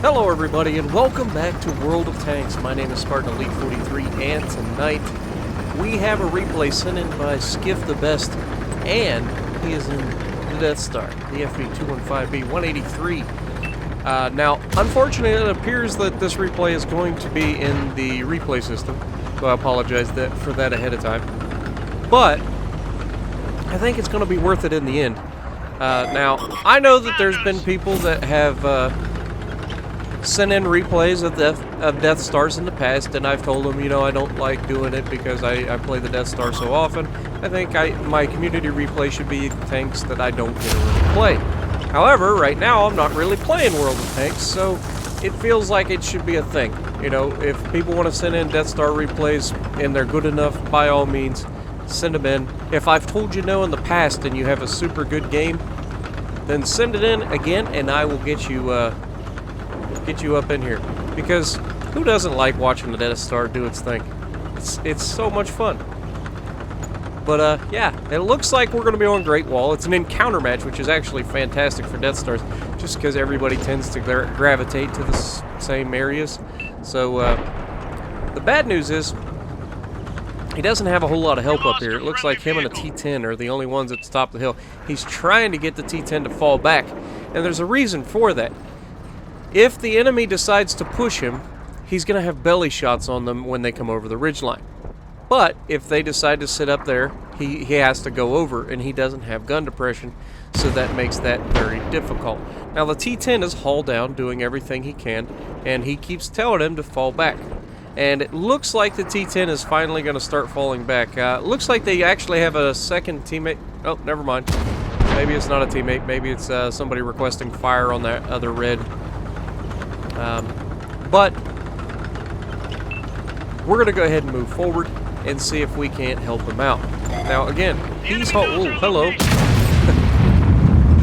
Hello everybody and welcome back to World of Tanks. My name is Spartan Elite 43 and tonight we have a replay sent in by SkifTheBest and he is in the Death Star, the FB215B-183. Now, unfortunately it appears that this replay is going to be in the replay system, so I apologize for that ahead of time. But I think it's going to be worth it in the end. Now, I know that there's been people that have sent in replays of Death Stars in the past, and I've told them, you know, I don't like doing it because I play the Death Star so often. I think my community replay should be tanks that I don't get to really play. However, right now I'm not really playing World of Tanks, so it feels like it should be a thing. You know, if people want to send in Death Star replays and they're good enough, by all means, send them in. If I've told you no in the past and you have a super good game, then send it in again and I will get you up in here, because who doesn't like watching the Death Star do its thing? It's so much fun. But yeah, it looks like we're going to be on Great Wall. It's an encounter match, which is actually fantastic for Death Stars, just because everybody tends to gravitate to the same areas. So the bad news is he doesn't have a whole lot of help up here. It looks like him and a T-10 are the only ones at the top of the hill. He's trying to get the T-10 to fall back, and there's a reason for that. If the enemy decides to push him, he's going to have belly shots on them when they come over the ridgeline. But if they decide to sit up there, he has to go over, and he doesn't have gun depression, so that makes that very difficult. Now the T-10 is hauled down, doing everything he can, and he keeps telling him to fall back. And it looks like the T-10 is finally going to start falling back. Looks like they actually have a second teammate. Oh, never mind. Maybe it's not a teammate. Maybe it's somebody requesting fire on that other red. But we're going to go ahead and move forward and see if we can't help him out. Now, again, he's... Oh, hello.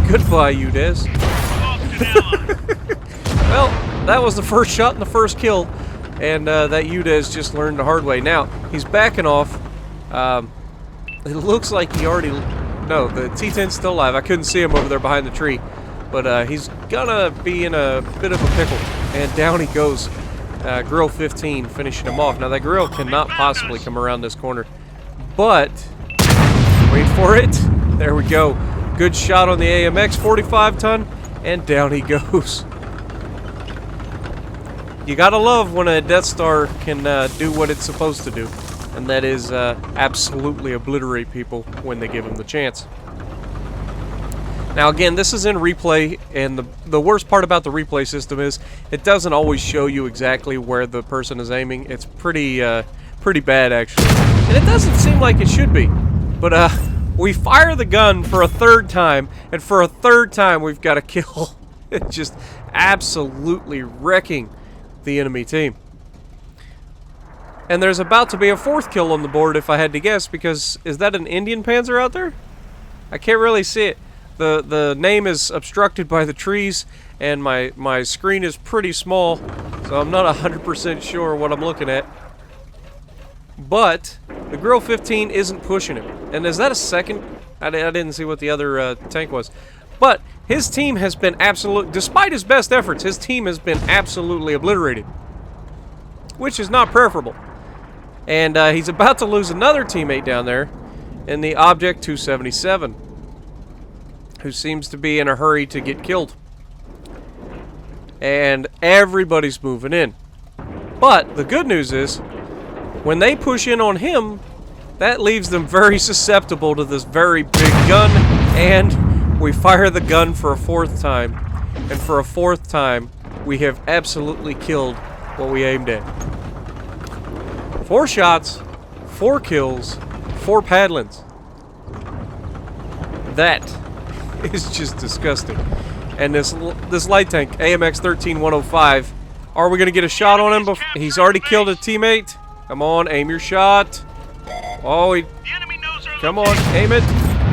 Goodbye, Udez. Well, that was the first shot and the first kill. And that Udez just learned the hard way. Now, he's backing off. It looks like he already... No, the T-10's still alive. I couldn't see him over there behind the tree. But he's gonna be in a bit of a pickle. And down he goes. Grill 15 finishing him off. Now, that grill cannot possibly come around this corner. But, wait for it. There we go. Good shot on the AMX 45 ton. And down he goes. You gotta love when a Death Star can do what it's supposed to do, and that is absolutely obliterate people when they give them the chance. Now again, this is in replay, and the worst part about the replay system is it doesn't always show you exactly where the person is aiming. It's pretty bad actually, and it doesn't seem like it should be. But we fire the gun for a third time, and for a third time we've got a kill. It's just absolutely wrecking the enemy team. And there's about to be a fourth kill on the board, if I had to guess, because is that an Indian Panzer out there? I can't really see it. The name is obstructed by the trees, and my screen is pretty small, so I'm not 100% sure what I'm looking at. But the Grill 15 isn't pushing him. And is that a second? I didn't see what the other tank was. But his team has been despite his best efforts, his team has been absolutely obliterated, which is not preferable. And he's about to lose another teammate down there in the Object 277, who seems to be in a hurry to get killed. And everybody's moving in. But the good news is, when they push in on him, that leaves them very susceptible to this very big gun, and we fire the gun for a fourth time, and for a fourth time, we have absolutely killed what we aimed at. 4 shots, 4 kills, 4 paddlings. That is just disgusting. And this light tank, AMX 13105, are we going to get a shot on him? He's already killed a teammate. Come on, aim your shot. Oh, come on, aim it.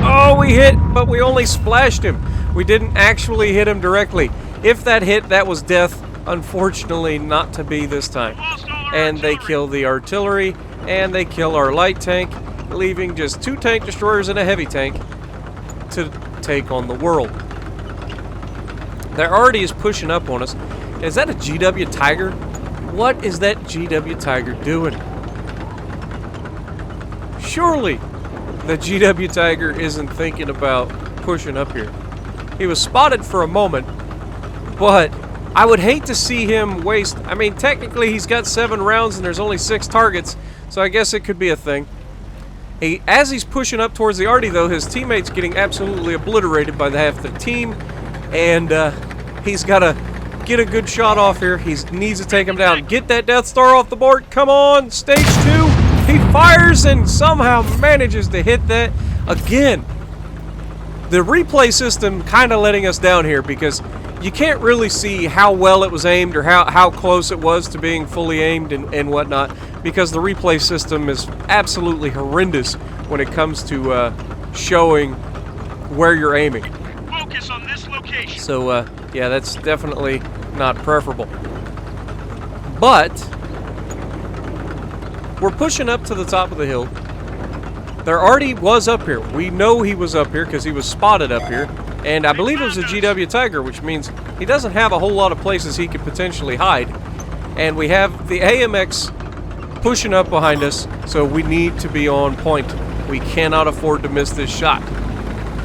Oh, we hit, but we only splashed him. We didn't actually hit him directly. If that hit, that was death. Unfortunately, not to be this time. And they kill the artillery, and they kill our light tank, leaving just 2 tank destroyers and a heavy tank to take on the world. They're already is pushing up on us, Is that a GW Tiger? What is that GW Tiger doing? Surely the GW Tiger isn't thinking about pushing up here. He was spotted for a moment, but I would hate to see him waste... I mean, technically he's got 7 rounds and there's only 6 targets, so I guess it could be a thing. As he's pushing up towards the Artie, though, his teammate's getting absolutely obliterated by half the team, and he's got to get a good shot off here. He needs to take him down. Get that Death Star off the board. Come on, stage 2. He fires and somehow manages to hit that again. The replay system kind of letting us down here because you can't really see how well it was aimed or how close it was to being fully aimed and whatnot, because the replay system is absolutely horrendous when it comes to showing where you're aiming. Focus on this location. So, yeah, that's definitely not preferable. But we're pushing up to the top of the hill. There already was up here. We know he was up here because he was spotted up here. And I believe it was a GW Tiger, which means he doesn't have a whole lot of places he could potentially hide. And we have the AMX pushing up behind us, so we need to be on point. We cannot afford to miss this shot.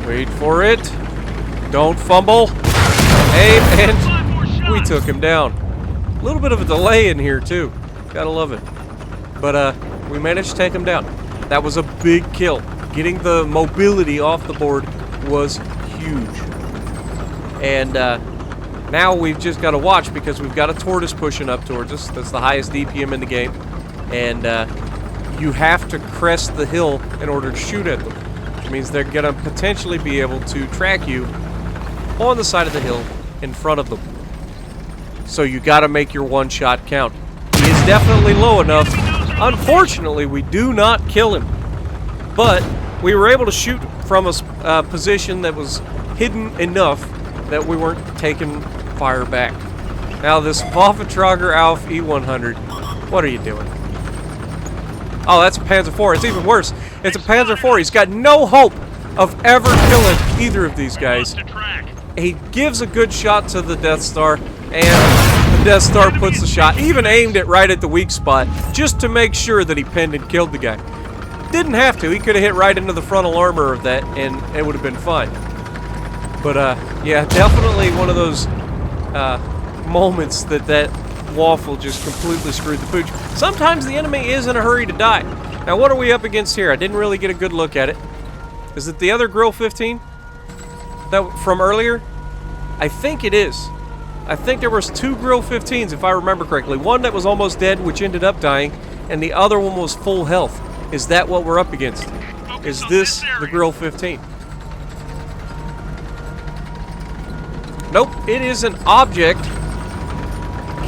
Wait for it. Don't fumble. Aim, and we took him down. A little bit of a delay in here, too. Gotta love it. But we managed to take him down. That was a big kill. Getting the mobility off the board was huge. And now we've just got to watch because we've got a tortoise pushing up towards us. That's the highest DPM in the game. And you have to crest the hill in order to shoot at them, which means they're going to potentially be able to track you on the side of the hill in front of them. So you got to make your one shot count. He is definitely low enough. Unfortunately, we do not kill him, but we were able to shoot from a position that was hidden enough that we weren't taking fire back. Now this Waffentrager Alf E100, what are you doing? Oh, that's a Panzer IV. It's even worse. It's a Panzer IV. He's got no hope of ever killing either of these guys. He gives a good shot to the Death Star, and the Death Star puts the shot, even aimed it right at the weak spot, just to make sure that he pinned and killed the guy. Didn't have to. He could have hit right into the frontal armor of that, and it would have been fine. But, yeah, definitely one of those moments that waffle just completely screwed the pooch. Sometimes the enemy is in a hurry to die. Now, what are we up against here? I didn't really get a good look at it. Is it the other Grill 15? That from earlier? I think it is. I think there was 2 Grill 15s, if I remember correctly. One that was almost dead, which ended up dying, and the other one was full health. Is that what we're up against? Is this the Grill 15? Nope, it is an object.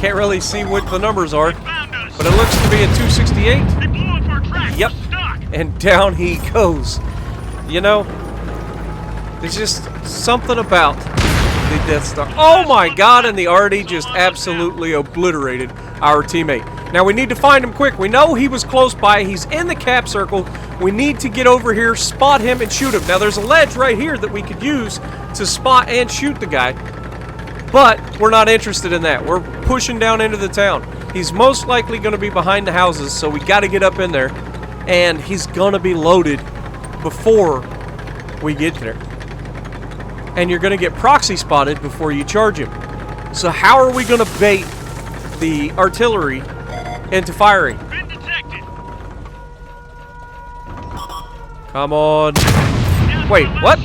Can't really see what the numbers are, but it looks to be a 268. Yep, and down he goes. You know, there's just something about the Death Star. Oh my god, and the Artie just absolutely obliterated our teammate. Now we need to find him quick. We know he was close by. He's in the cap circle. We need to get over here, spot him, and shoot him. Now there's a ledge right here that we could use to spot and shoot the guy, but we're not interested in that. We're pushing down into the town. He's most likely going to be behind the houses, so we got to get up in there, and he's going to be loaded before we get there. And you're going to get proxy spotted before you charge him. So how are we going to bait the artillery into firing? Come on. Wait, what?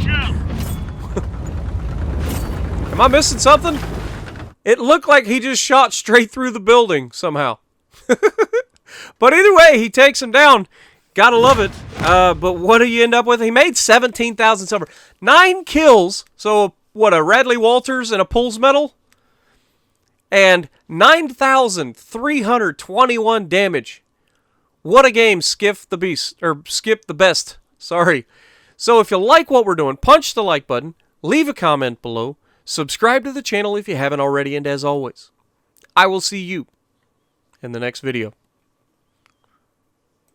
Am I missing something? It looked like he just shot straight through the building somehow. But either way, he takes him down. Gotta love it. But what do you end up with? He made 17,000 silver. 9 kills. So, what, a Radley Walters and a Pulls medal? And 9,321 damage. What a game, SkifTheBest. Sorry. So, if you like what we're doing, punch the like button. Leave a comment below. Subscribe to the channel if you haven't already. And as always, I will see you in the next video.